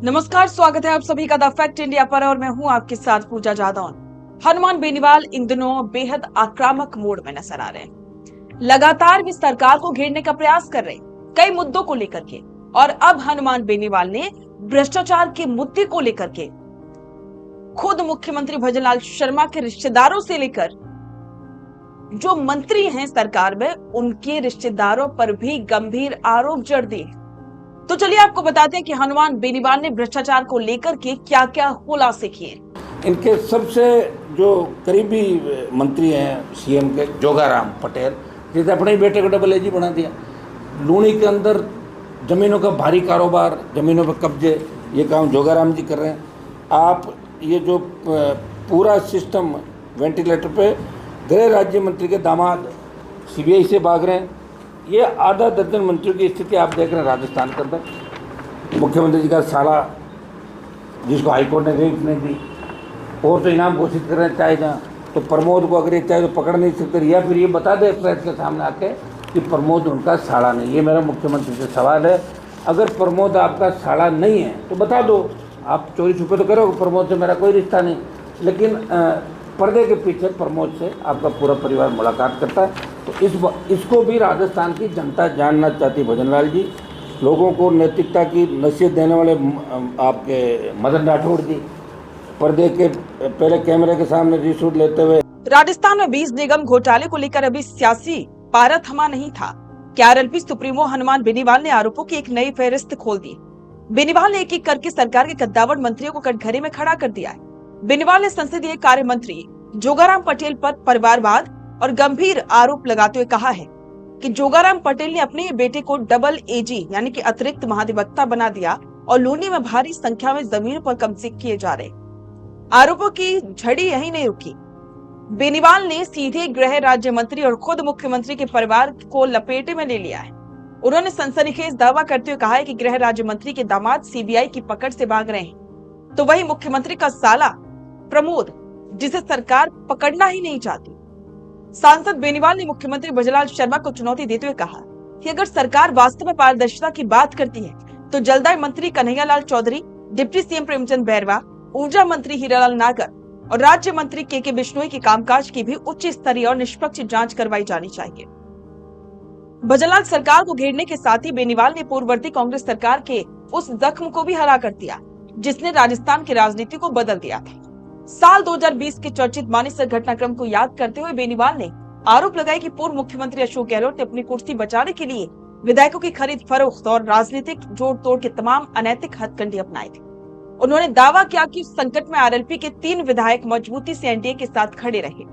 नमस्कार, स्वागत है आप सभी का द फैक्ट इंडिया पर और मैं हूं आपके साथ पूजा जादौन। हनुमान बेनीवाल इन दिनों बेहद आक्रामक मोड में नजर आ रहे हैं। लगातार वे सरकार को घेरने का प्रयास कर रहे हैं कई मुद्दों को लेकर के, और अब हनुमान बेनीवाल ने भ्रष्टाचार के मुद्दे को लेकर के खुद मुख्यमंत्री भजनलाल शर्मा के रिश्तेदारों से लेकर जो मंत्री हैं सरकार में उनके रिश्तेदारों पर भी गंभीर आरोप जड़ दिए। तो चलिए आपको बताते हैं कि हनुमान बेनीवाल ने भ्रष्टाचार को लेकर के क्या क्या खुलासे किए। इनके सबसे जो करीबी मंत्री हैं सीएम के, जोगाराम पटेल, जिसे अपने ही बेटे को डबल एजी बना दिया। लूणी के अंदर जमीनों का भारी कारोबार, जमीनों पर कब्जे, ये काम जोगाराम जी कर रहे हैं। आप ये जो पूरा सिस्टम वेंटिलेटर पे गृह राज्य मंत्री के दामाद सीबीआई से भाग रहे हैं। ये आधा दर्जन मंत्रियों की स्थिति आप देख रहे हैं राजस्थान के अंदर। मुख्यमंत्री जी का साला जिसको हाईकोर्ट ने रेट नहीं दी, और तो इनाम घोषित कर रहे हैं चाहे जहाँ, तो प्रमोद को अगर ये चाहे तो पकड़ नहीं सकते, या फिर ये बता दे प्रेस के सामने आके कि प्रमोद उनका साला नहीं। ये मेरा मुख्यमंत्री से सवाल है, अगर प्रमोद आपका साला नहीं है तो बता दो। आप चोरी छुपे तो करो, प्रमोद से मेरा कोई रिश्ता नहीं, लेकिन पर्दे के पीछे प्रमोद से आपका पूरा परिवार मुलाकात करता है। तो इसको भी राजस्थान की जनता जानना चाहती। भजनलाल जी, लोगों को नैतिकता की नसीहत देने वाले आपके मदन राठौड़ जी पर्दे के पहले कैमरे के सामने रिश्वत लेते हुए। राजस्थान में बीज निगम घोटाले को लेकर अभी सियासी पारा थमा नहीं था कि आरएलपी सुप्रीमो हनुमान बेनीवाल ने आरोपों की एक नई फहरिस्त खोल दी। बेनीवाल ने एक एक करके सरकार के कद्दावर मंत्रियों को कटघरे में खड़ा कर दिया है। बेनीवाल ने संसदीय कार्य मंत्री जोगाराम पटेल पर परिवारवाद और गंभीर आरोप लगाते हुए कहा है कि जोगाराम पटेल ने अपने बेटे को डबल एजी यानी कि अतिरिक्त महाधिवक्ता बना दिया और लूनी में भारी संख्या में जमीनों पर कब्जे किए जा रहे। आरोपों की झड़ी यही नहीं रुकी। बेनीवाल ने सीधे गृह राज्य मंत्री और खुद मुख्यमंत्री के परिवार को लपेटे में ले लिया है। उन्होंने सनसनीखेज दावा करते हुए कहा है कि गृह राज्य मंत्री के दामाद सीबीआई की पकड़ से भाग रहे हैं, तो वही मुख्यमंत्री का साला प्रमोद, जिसे सरकार पकड़ना ही नहीं चाहती। सांसद बेनीवाल ने मुख्यमंत्री भजनलाल शर्मा को चुनौती देते हुए कहा कि अगर सरकार वास्तव में पारदर्शिता की बात करती है तो जलदाय मंत्री कन्हैयालाल चौधरी, डिप्टी सीएम प्रेमचंद बैरवा, ऊर्जा मंत्री हीरालाल नागर और राज्य मंत्री के बिश्नोई के कामकाज की भी उच्च स्तरीय और निष्पक्ष जांच करवाई जानी चाहिए। भजनलाल सरकार को घेरने के साथ ही बेनीवाल ने पूर्ववर्ती कांग्रेस सरकार के उस जख्म को भी हरा कर दिया जिसने राजस्थान की राजनीति को बदल दिया था। साल 2020 के चर्चित मानेसर घटनाक्रम को याद करते हुए बेनीवाल ने आरोप लगाया कि पूर्व मुख्यमंत्री अशोक गहलोत ने अपनी कुर्सी बचाने के लिए विधायकों की खरीद फरोख्त और राजनीतिक जोड़ तोड़ के तमाम अनैतिक हथकंडे अपनाए थे। उन्होंने दावा किया कि संकट में आरएलपी के 3 विधायक मजबूती से एनडीए के साथ खड़े रहे।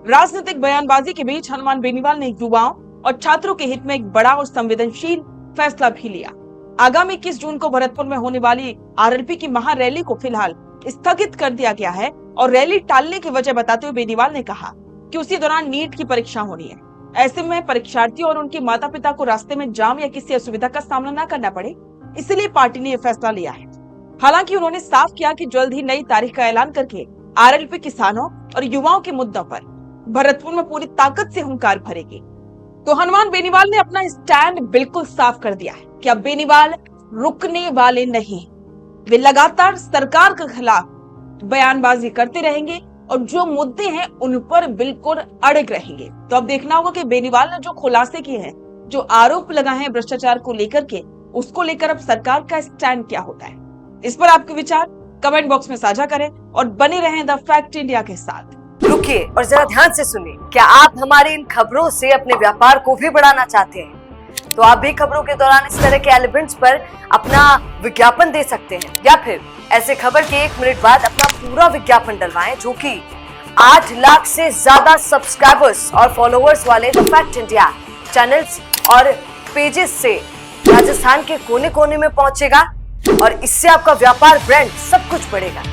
राजनीतिक बयानबाजी के बीच हनुमान बेनीवाल ने युवाओं और छात्रों के हित में एक बड़ा और संवेदनशील फैसला भी लिया। आगामी 21 जून को भरतपुर में होने वाली आरएलपी की महारैली को फिलहाल स्थगित कर दिया गया है और रैली टालने की वजह बताते हुए बेनीवाल ने कहा कि उसी दौरान नीट की परीक्षा होनी है। ऐसे में परीक्षार्थियों और उनके माता पिता को रास्ते में जाम या किसी असुविधा का सामना न करना पड़े, इसलिए पार्टी ने यह फैसला लिया है। हालांकि उन्होंने साफ किया कि जल्द ही नई तारीख का ऐलान करके आरएलपी किसानों और युवाओं के मुद्दों पर भरतपुर में पूरी ताकत से हुंकार भरेगी। तो हनुमान बेनीवाल ने अपना स्टैंड बिल्कुल साफ कर दिया है कि अब बेनीवाल रुकने वाले नहीं। वे लगातार सरकार के खिलाफ बयानबाजी करते रहेंगे और जो मुद्दे हैं उन पर बिल्कुल अड़ग रहेंगे। तो अब देखना होगा कि बेनीवाल ने जो खुलासे किए हैं, जो आरोप लगाए हैं भ्रष्टाचार को लेकर के, उसको लेकर अब सरकार का स्टैंड क्या होता है। इस पर आपके विचार कमेंट बॉक्स में साझा करें और बने रहें द फैक्ट इंडिया के साथ। रुकिए और जरा ध्यान से सुनिए। क्या आप हमारी इन खबरों से अपने व्यापार को भी बढ़ाना चाहते हैं? तो आप भी खबरों के दौरान इस तरह के एलिमेंट्स पर अपना विज्ञापन दे सकते हैं, या फिर ऐसे खबर के 1 मिनट बाद अपना पूरा विज्ञापन डलवाएं, जो कि 8 लाख से ज्यादा सब्सक्राइबर्स और फॉलोअर्स वाले द फैक्ट इंडिया चैनल्स और पेजेस से राजस्थान के कोने कोने में पहुंचेगा और इससे आपका व्यापार, ब्रांड सब कुछ बढ़ेगा।